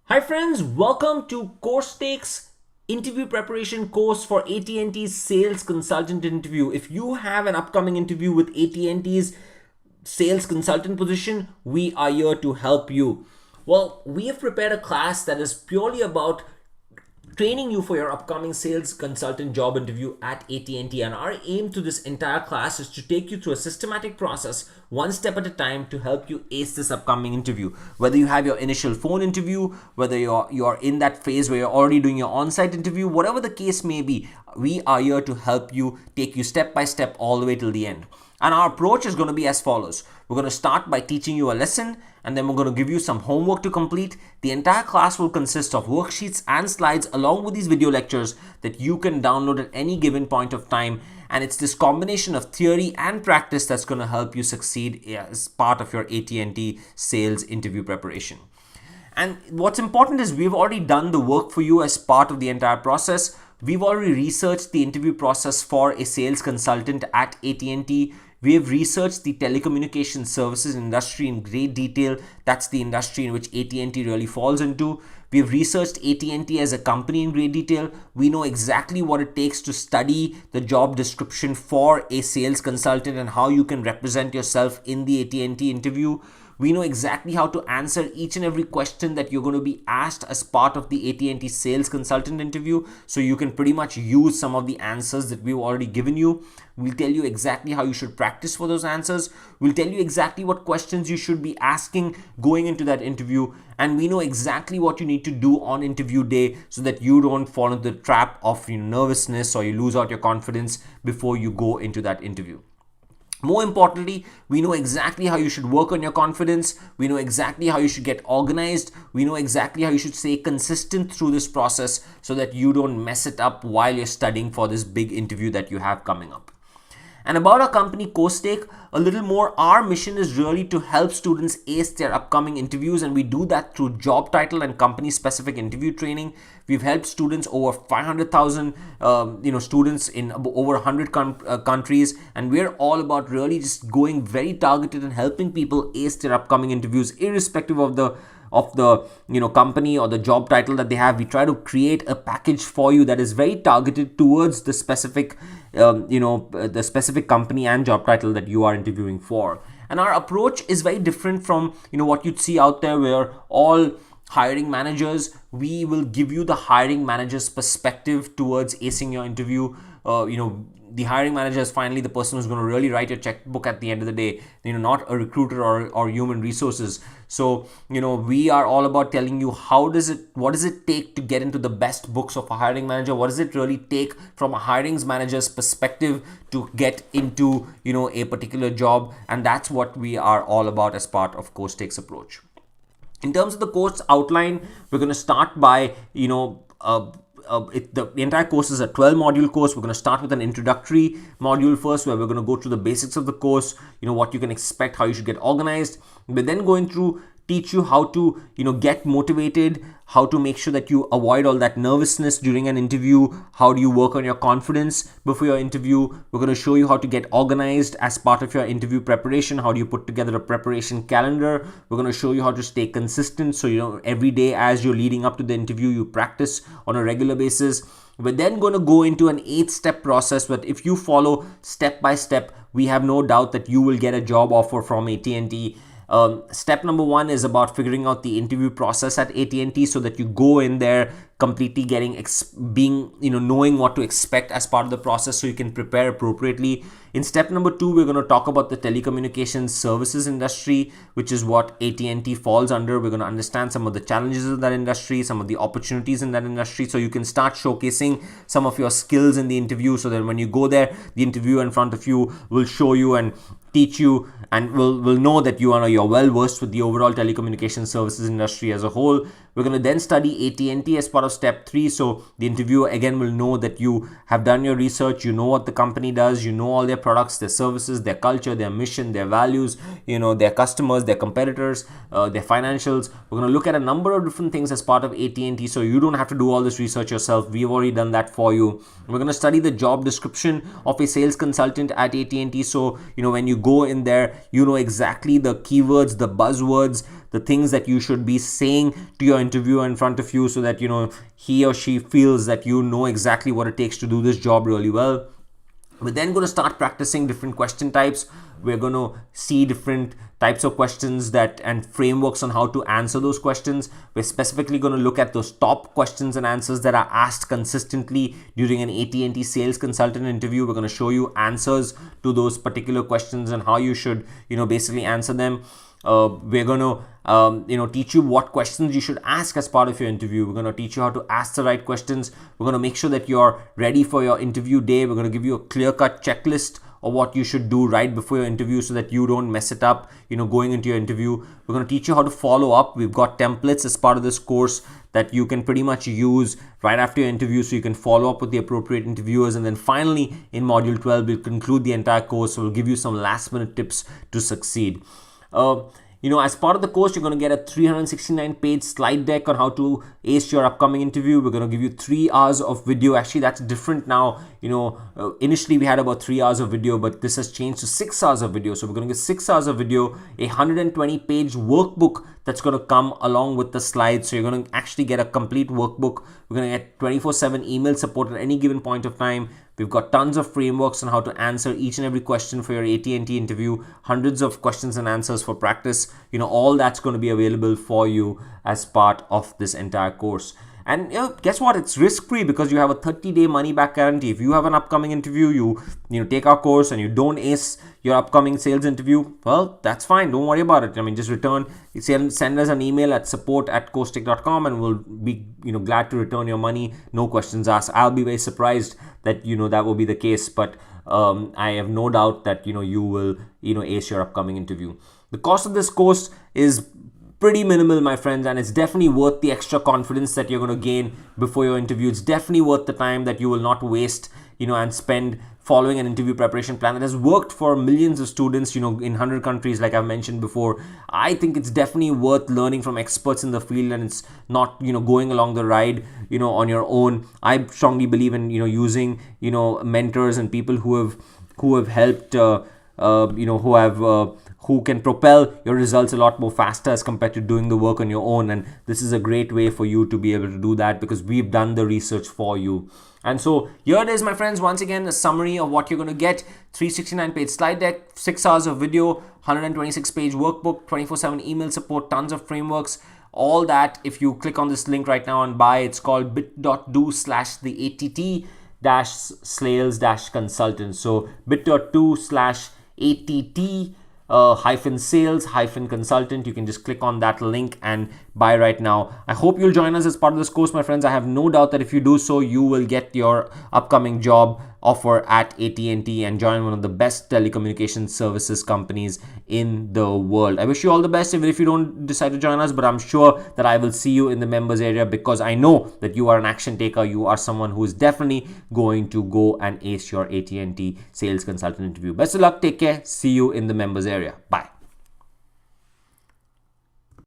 Hi friends, welcome to Course Takes interview preparation course for AT&T's sales consultant interview. If you have an upcoming interview with AT&T's sales consultant position, we are here to help you. Well, we have prepared a class that is purely about training you for your upcoming sales consultant job interview at AT&T, and our aim to this entire class is to take you through a systematic process one step at a time to help you ace this upcoming interview. Whether you have your initial phone interview, whether you're in that phase where you're already doing your on-site interview, whatever the case may be, we are here to help you, take you step by step all the way till the end. And our approach is going to be as follows. We're going to start by teaching you a lesson, and then we're going to give you some homework to complete. The entire class will consist of worksheets and slides along with these video lectures that you can download at any given point of time. And it's this combination of theory and practice that's going to help you succeed as part of your AT&T sales interview preparation. And what's important is we've already done the work for you as part of the entire process. We've already researched the interview process for a sales consultant at AT&T. We have researched the telecommunications services industry in great detail. That's the industry in which AT&T really falls into. We have researched AT&T as a company in great detail. We know exactly what it takes to study the job description for a sales consultant and how you can represent yourself in the AT&T interview. We know exactly how to answer each and every question that you're going to be asked as part of the AT&T sales consultant interview. So you can pretty much use some of the answers that we've already given you. We'll tell you exactly how you should practice for those answers. We'll tell you exactly what questions you should be asking going into that interview. And we know exactly what you need to do on interview day so that you don't fall into the trap of nervousness or you lose out your confidence before you go into that interview. More importantly, we know exactly how you should work on your confidence. We know exactly how you should get organized. We know exactly how you should stay consistent through this process so that you don't mess it up while you're studying for this big interview that you have coming up. And about our company CourseTake, a little more, our mission is really to help students ace their upcoming interviews, and we do that through job title and company specific interview training. We've helped students, over 500,000 students in over 100 countries, and we're all about really just going very targeted and helping people ace their upcoming interviews irrespective of the company or the job title that they have. We try to create a package for you that is very targeted towards the specific the specific company and job title that you are interviewing for. And our approach is very different from what you'd see out there, where all hiring managers, we will give you the hiring manager's perspective towards acing your interview. The hiring manager is finally the person who's going to really write your checkbook at the end of the day, not a recruiter or human resources. So, we are all about telling you what does it take to get into the best books of a hiring manager? What does it really take from a hiring manager's perspective to get into, a particular job? And that's what we are all about as part of CourseTake's approach. In terms of the course outline, we're going to start by, the entire course is a 12-module course. We're going to start with an introductory module first, where we're going to go through the basics of the course, what you can expect, how you should get organized. We're then going through teach you how to get motivated, how to make sure that you avoid all that nervousness during an interview, how do you work on your confidence before your interview. We're going to show you how to get organized as part of your interview preparation, how do you put together a preparation calendar. We're going to show you how to stay consistent, so every day as you're leading up to the interview, you practice on a regular basis. We're then going to go into an 8-step process, but if you follow step by step, we have no doubt that you will get a job offer from AT&T. Step number 1 is about figuring out the interview process at AT&T, so that you go in there completely knowing what to expect as part of the process, so you can prepare appropriately. In step number 2, we're going to talk about the telecommunications services industry, which is what AT&T falls under. We're going to understand some of the challenges of that industry, some of the opportunities in that industry, so you can start showcasing some of your skills in the interview, so that when you go there, the interviewer in front of you will show you and teach you and will know that you're well versed with the overall telecommunications services industry as a whole. We're going to then study AT&T as part of step 3. So the interviewer again will know that you have done your research, you know what the company does, you know all their products, their services, their culture, their mission, their values, their customers, their competitors, their financials. We're going to look at a number of different things as part of AT&T, so you don't have to do all this research yourself. We've already done that for you. We're going to study the job description of a sales consultant at AT&T. So, when you go in there, you know exactly the keywords, the buzzwords, the things that you should be saying to your interviewer in front of you so that, he or she feels that you know exactly what it takes to do this job really well. We're then going to start practicing different question types. We're going to see different types of questions and frameworks on how to answer those questions. We're specifically going to look at those top questions and answers that are asked consistently during an AT&T sales consultant interview. We're going to show you answers to those particular questions and how you should, basically answer them. We're going to teach you what questions you should ask as part of your interview. We're going to teach you how to ask the right questions. We're going to make sure that you're ready for your interview day. We're going to give you a clear-cut checklist of what you should do right before your interview so that you don't mess it up, going into your interview. We're going to teach you how to follow up. We've got templates as part of this course that you can pretty much use right after your interview so you can follow up with the appropriate interviewers. And then finally, in Module 12, we'll conclude the entire course. So we'll give you some last-minute tips to succeed. As part of the course, you're going to get a 369-page slide deck on how to ace your upcoming interview. We're going to give you 3 hours of video. Actually, that's different now. Initially we had about 3 hours of video, but this has changed to 6 hours of video. So we're going to get 6 hours of video, a 120-page workbook that's going to come along with the slides. So you're going to actually get a complete workbook. We're going to get 24/7 email support at any given point of time. We've got tons of frameworks on how to answer each and every question for your AT&T interview, hundreds of questions and answers for practice. All that's going to be available for you as part of this entire course. And guess what? It's risk-free because you have a 30-day money-back guarantee. If you have an upcoming interview, you take our course and you don't ace your upcoming sales interview, well, that's fine. Don't worry about it. Just send us an email at support@courstick.com and we'll be glad to return your money. No questions asked. I'll be very surprised that that will be the case, but I have no doubt that you will ace your upcoming interview. The cost of this course is pretty minimal, my friends, and it's definitely worth the extra confidence that you're going to gain before your interview. It's definitely worth the time that you will not waste, and spend following an interview preparation plan that has worked for millions of students, in 100 countries, like I've mentioned before. I think it's definitely worth learning from experts in the field, and it's not, going along the ride, on your own. I strongly believe in, using, mentors and people who have helped, who can propel your results a lot more faster as compared to doing the work on your own. And this is a great way for you to be able to do that because we've done the research for you. And so here it is, my friends. Once again, a summary of what you're going to get: 369-page slide deck, 6 hours of video, 126-page workbook, 24/7 email support, tons of frameworks. All that, if you click on this link right now and buy, it's called bit.do/the-ATT-sales-consultant. So bit.do/ATT -sales-consultant. You can just click on that link and buy right now. I hope you'll join us as part of this course, my friends. I have no doubt that if you do so, you will get your upcoming job offer at AT&T and join one of the best telecommunications services companies in the world. I wish you all the best, even if you don't decide to join us, but I'm sure that I will see you in the members area because I know that you are an action taker. You are someone who is definitely going to go and ace your AT&T sales consultant interview. Best of luck. Take care. See you in the members area. Bye.